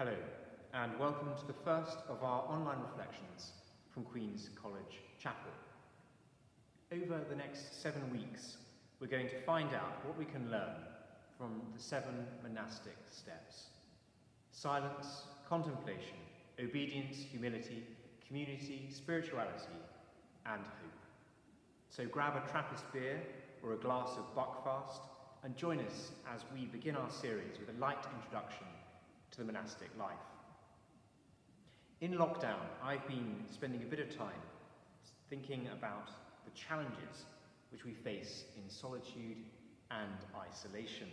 Hello, and welcome to the first of our online reflections from Queen's College Chapel. Over the next 7 weeks, we're going to find out what we can learn from the 7 monastic steps: silence, contemplation, obedience, humility, community, spirituality, and hope. So grab a Trappist beer or a glass of Buckfast and join us as we begin our series with a light introduction to the monastic life. In lockdown, I've been spending a bit of time thinking about the challenges which we face in solitude and isolation,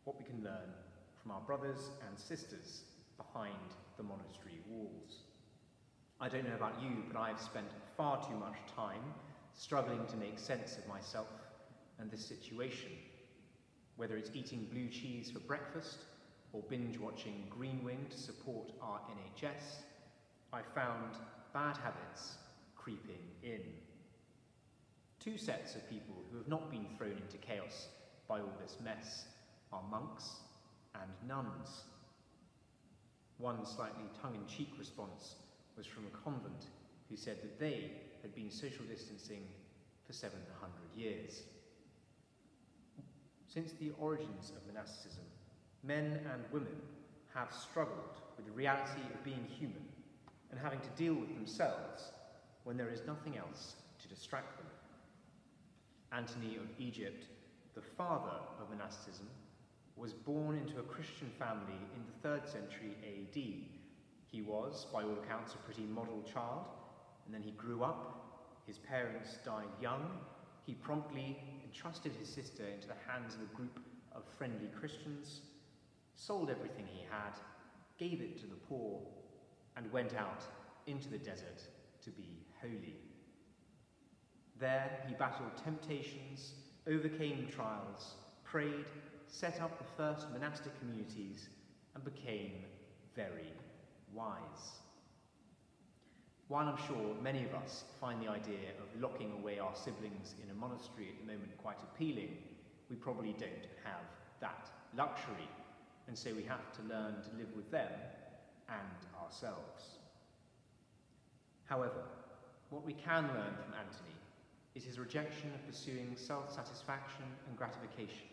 what we can learn from our brothers and sisters behind the monastery walls. I don't know about you, but I've spent far too much time struggling to make sense of myself and this situation, whether it's eating blue cheese for breakfast or binge-watching Green Wing to support our NHS, I found bad habits creeping in. 2 sets of people who have not been thrown into chaos by all this mess are monks and nuns. One slightly tongue-in-cheek response was from a convent who said that they had been social distancing for 700 years. Since the origins of monasticism, men and women have struggled with the reality of being human and having to deal with themselves when there is nothing else to distract them. Anthony of Egypt, the father of monasticism, was born into a Christian family in the 3rd century AD. He was, by all accounts, a pretty model child, and then he grew up, his parents died young, he promptly entrusted his sister into the hands of a group of friendly Christians, sold everything he had, gave it to the poor, and went out into the desert to be holy. There he battled temptations, overcame trials, prayed, set up the first monastic communities, and became very wise. While I'm sure many of us find the idea of locking away our siblings in a monastery at the moment quite appealing, we probably don't have that luxury, and so we have to learn to live with them and ourselves. However, what we can learn from Anthony is his rejection of pursuing self-satisfaction and gratification,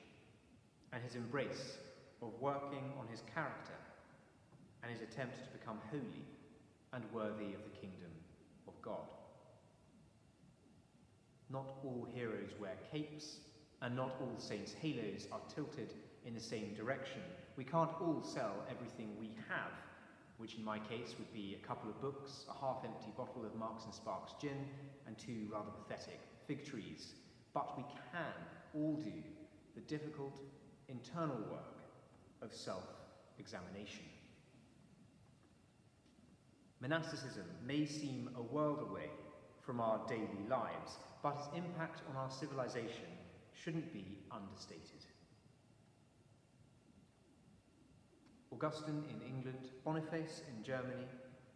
and his embrace of working on his character and his attempt to become holy and worthy of the kingdom of God. Not all heroes wear capes, and not all saints' halos are tilted in the same direction. We can't all sell everything we have, which in my case would be a couple of books, a half-empty bottle of Marks and Sparks gin, and 2 rather pathetic fig trees. But we can all do the difficult internal work of self-examination. Monasticism may seem a world away from our daily lives, but its impact on our civilization shouldn't be understated. Augustine in England, Boniface in Germany,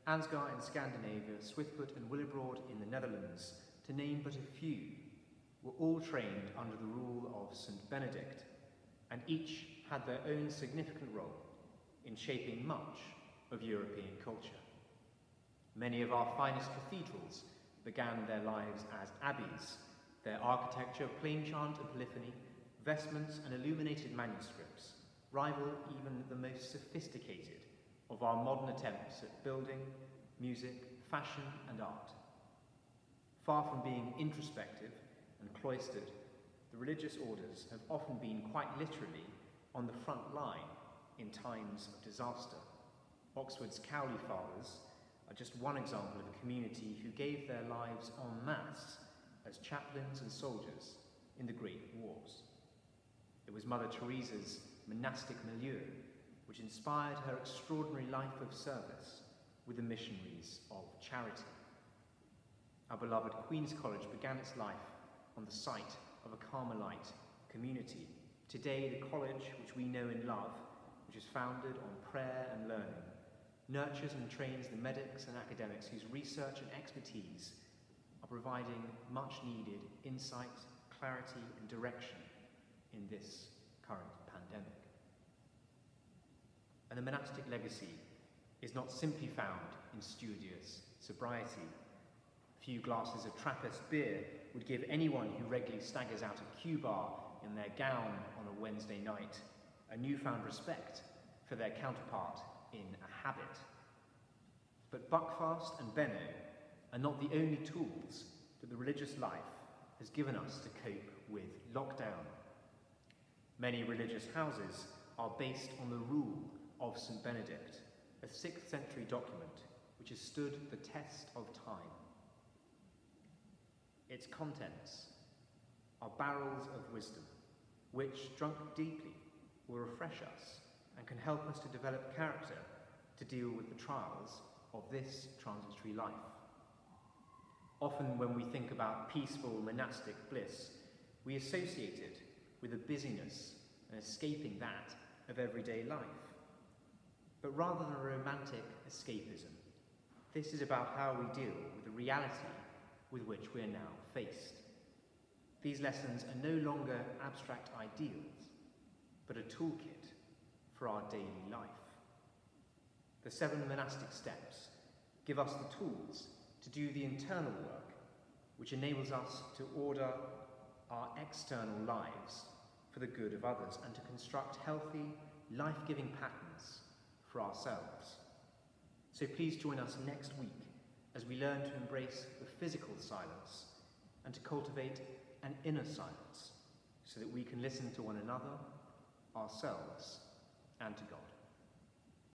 Ansgar in Scandinavia, Swithput and Willibrord in the Netherlands, to name but a few, were all trained under the rule of St. Benedict, and each had their own significant role in shaping much of European culture. Many of our finest cathedrals began their lives as abbeys, their architecture, plain chant and polyphony, vestments and illuminated manuscripts rival even the most sophisticated of our modern attempts at building, music, fashion and art. Far from being introspective and cloistered, the religious orders have often been quite literally on the front line in times of disaster. Oxford's Cowley Fathers are just one example of a community who gave their lives en masse as chaplains and soldiers in the Great Wars. It was Mother Teresa's monastic milieu which inspired her extraordinary life of service with the missionaries of charity. Our beloved Queen's College began its life on the site of a Carmelite community. Today, the college, which we know and love, which is founded on prayer and learning, nurtures and trains the medics and academics whose research and expertise are providing much needed insight, clarity and direction in this current pandemic. And the monastic legacy is not simply found in studious sobriety. A few glasses of Trappist beer would give anyone who regularly staggers out of Q Bar in their gown on a Wednesday night a newfound respect for their counterpart in a habit. But Buckfast and Benno are not the only tools that the religious life has given us to cope with lockdown. Many religious houses are based on the rule of St. Benedict, a 6th century document which has stood the test of time. Its contents are barrels of wisdom, which, drunk deeply, will refresh us and can help us to develop character to deal with the trials of this transitory life. Often when we think about peaceful monastic bliss, we associate it with the busyness and escaping that of everyday life. But rather than a romantic escapism, this is about how we deal with the reality with which we are now faced. These lessons are no longer abstract ideals, but a toolkit for our daily life. The 7 monastic steps give us the tools to do the internal work, which enables us to order our external lives for the good of others and to construct healthy, life-giving patterns for ourselves. So please join us next week as we learn to embrace the physical silence and to cultivate an inner silence so that we can listen to one another, ourselves, and to God.